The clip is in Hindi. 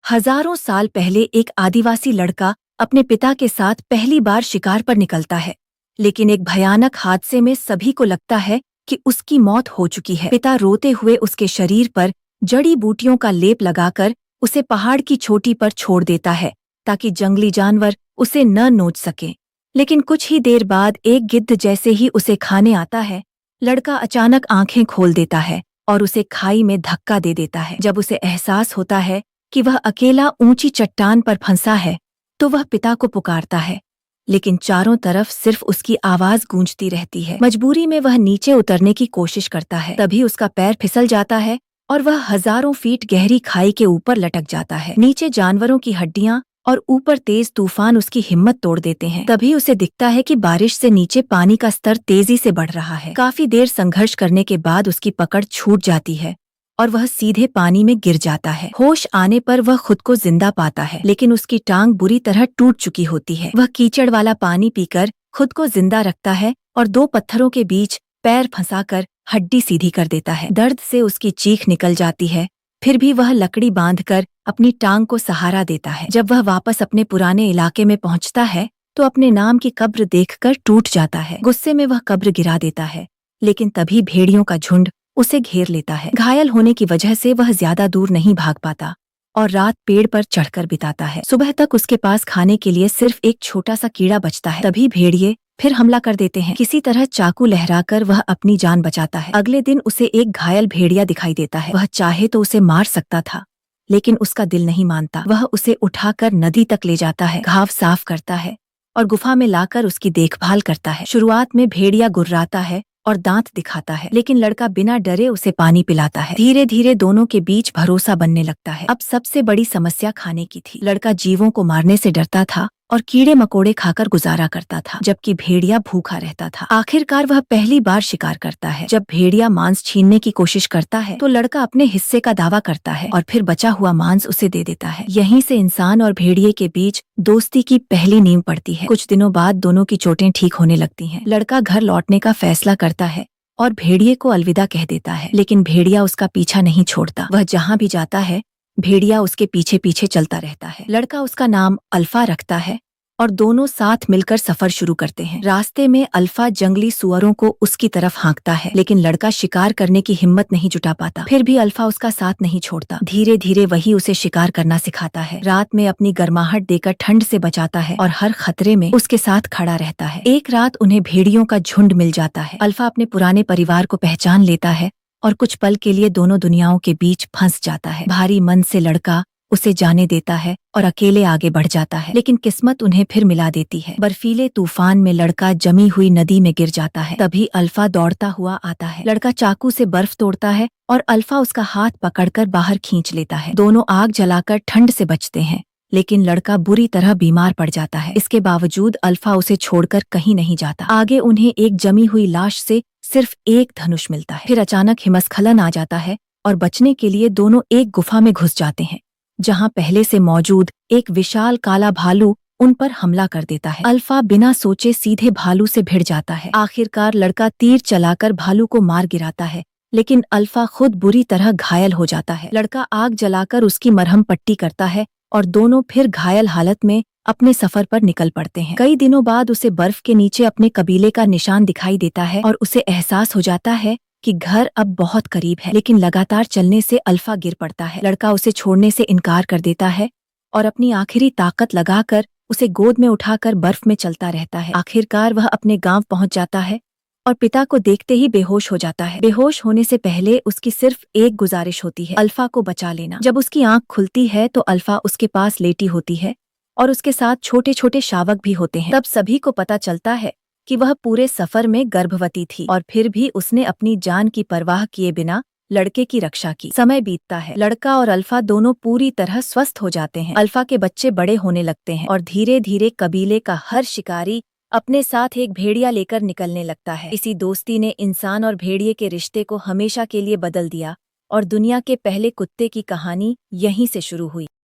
हजारों साल पहले एक आदिवासी लड़का अपने पिता के साथ पहली बार शिकार पर निकलता है। लेकिन एक भयानक हादसे में सभी को लगता है कि उसकी मौत हो चुकी है। पिता रोते हुए उसके शरीर पर जड़ी बूटियों का लेप लगाकर उसे पहाड़ की चोटी पर छोड़ देता है ताकि जंगली जानवर उसे न नोच सके। लेकिन कुछ ही देर बाद एक गिद्ध जैसे ही उसे खाने आता है, लड़का अचानक आंखें खोल देता है और उसे खाई में धक्का दे देता है। जब उसे एहसास होता है कि वह अकेला ऊंची चट्टान पर फंसा है, तो वह पिता को पुकारता है, लेकिन चारों तरफ सिर्फ उसकी आवाज गूंजती रहती है। मजबूरी में वह नीचे उतरने की कोशिश करता है, तभी उसका पैर फिसल जाता है और वह हजारों फीट गहरी खाई के ऊपर लटक जाता है। नीचे जानवरों की हड्डियां और ऊपर तेज तूफान उसकी हिम्मत तोड़ देते हैं। तभी उसे दिखता है कि बारिश से नीचे पानी का स्तर तेजी से बढ़ रहा है। काफी देर संघर्ष करने के बाद उसकी पकड़ छूट जाती है और वह सीधे पानी में गिर जाता है। होश आने पर वह खुद को जिंदा पाता है, लेकिन उसकी टांग बुरी तरह टूट चुकी होती है। वह कीचड़ वाला पानी पीकर खुद को जिंदा रखता है और दो पत्थरों के बीच पैर फंसाकर हड्डी सीधी कर देता है। दर्द से उसकी चीख निकल जाती है, फिर भी वह लकड़ी बांधकर अपनी टांग को सहारा देता है। जब वह वापस अपने पुराने इलाके में पहुंचता है, तो अपने नाम की कब्र देखकर टूट जाता है। गुस्से में वह कब्र गिरा देता है, लेकिन तभी भेड़ियों का झुंड उसे घेर लेता है। घायल होने की वजह से वह ज्यादा दूर नहीं भाग पाता और रात पेड़ पर चढ़कर बिताता है। सुबह तक उसके पास खाने के लिए सिर्फ एक छोटा सा कीड़ा बचता है। तभी भेड़िए फिर हमला कर देते हैं। किसी तरह चाकू लहराकर वह अपनी जान बचाता है। अगले दिन उसे एक घायल भेड़िया दिखाई देता है। वह चाहे तो उसे मार सकता था, लेकिन उसका दिल नहीं मानता। वह उसे उठाकर नदी तक ले जाता है, घाव साफ करता है और गुफा में लाकर उसकी देखभाल करता है। शुरुआत में भेड़िया गुर्राता है और दांत दिखाता है, लेकिन लड़का बिना डरे उसे पानी पिलाता है। धीरे धीरे दोनों के बीच भरोसा बनने लगता है। अब सबसे बड़ी समस्या खाने की थी। लड़का जीवों को मारने से डरता था और कीड़े मकोड़े खाकर गुजारा करता था, जबकि भेड़िया भूखा रहता था। आखिरकार वह पहली बार शिकार करता है। जब भेड़िया मांस छीनने की कोशिश करता है, तो लड़का अपने हिस्से का दावा करता है और फिर बचा हुआ मांस उसे दे देता है। यहीं से इंसान और भेड़िए के बीच दोस्ती की पहली नींव पड़ती है। कुछ दिनों बाद दोनों की चोटें ठीक होने लगती हैं। लड़का घर लौटने का फैसला करता है और भेड़िए को अलविदा कह देता है, लेकिन भेड़िया उसका पीछा नहीं छोड़ता। वह जहाँ भी जाता है, भेड़िया उसके पीछे पीछे चलता रहता है। लड़का उसका नाम अल्फा रखता है और दोनों साथ मिलकर सफर शुरू करते हैं। रास्ते में अल्फा जंगली सुअरों को उसकी तरफ हाँकता है, लेकिन लड़का शिकार करने की हिम्मत नहीं जुटा पाता। फिर भी अल्फा उसका साथ नहीं छोड़ता। धीरे धीरे वही उसे शिकार करना सिखाता है। रात में अपनी गर्माहट देकर ठंड से बचाता है और हर खतरे में उसके साथ खड़ा रहता है। एक रात उन्हें भेड़ियों का झुंड मिल जाता है। अल्फा अपने पुराने परिवार को पहचान लेता है और कुछ पल के लिए दोनों दुनियाओं के बीच फंस जाता है। भारी मन से लड़का उसे जाने देता है और अकेले आगे बढ़ जाता है, लेकिन किस्मत उन्हें फिर मिला देती है। बर्फीले तूफान में लड़का जमी हुई नदी में गिर जाता है। तभी अल्फा दौड़ता हुआ आता है। लड़का चाकू से बर्फ तोड़ता है और अल्फा उसका हाथ पकड़कर बाहर खींच लेता है। दोनों आग जलाकर ठंड से बचते हैं, लेकिन लड़का बुरी तरह बीमार पड़ जाता है। इसके बावजूद अल्फा उसे छोड़कर कहीं नहीं जाता। आगे उन्हें एक जमी हुई लाश से सिर्फ एक धनुष मिलता है। फिर अचानक हिमस्खलन आ जाता है और बचने के लिए दोनों एक गुफा में घुस जाते हैं, जहां पहले से मौजूद एक विशाल काला भालू उन पर हमला कर देता है। अल्फा बिना सोचे सीधे भालू से भिड़ जाता है। आखिरकार लड़का तीर चलाकर भालू को मार गिराता है, लेकिन अल्फा खुद बुरी तरह घायल हो जाता है। लड़का आग जलाकर उसकी मरहम पट्टी करता है और दोनों फिर घायल हालत में अपने सफर पर निकल पड़ते हैं। कई दिनों बाद उसे बर्फ के नीचे अपने कबीले का निशान दिखाई देता है और उसे एहसास हो जाता है कि घर अब बहुत करीब है, लेकिन लगातार चलने से अल्फा गिर पड़ता है। लड़का उसे छोड़ने से इनकार कर देता है और अपनी आखिरी ताकत लगाकर उसे गोद में उठाकर बर्फ में चलता रहता है। आखिरकार वह अपने गांव पहुंच जाता है और पिता को देखते ही बेहोश हो जाता है। बेहोश होने से पहले उसकी सिर्फ एक गुजारिश होती है, अल्फा को बचा लेना। जब उसकी आंख खुलती है तो अल्फा उसके पास लेटी होती है और उसके साथ छोटे छोटे शावक भी होते हैं। तब सभी को पता चलता है कि वह पूरे सफर में गर्भवती थी और फिर भी उसने अपनी जान की परवाह किए बिना लड़के की रक्षा की। समय बीतता है, लड़का और अल्फा दोनों पूरी तरह स्वस्थ हो जाते हैं। अल्फा के बच्चे बड़े होने लगते हैं और धीरे धीरे कबीले का हर शिकारी अपने साथ एक भेड़िया लेकर निकलने लगता है। इसी दोस्ती ने इंसान और भेड़िए के रिश्ते को हमेशा के लिए बदल दिया और दुनिया के पहले कुत्ते की कहानी यहीं से शुरू हुई।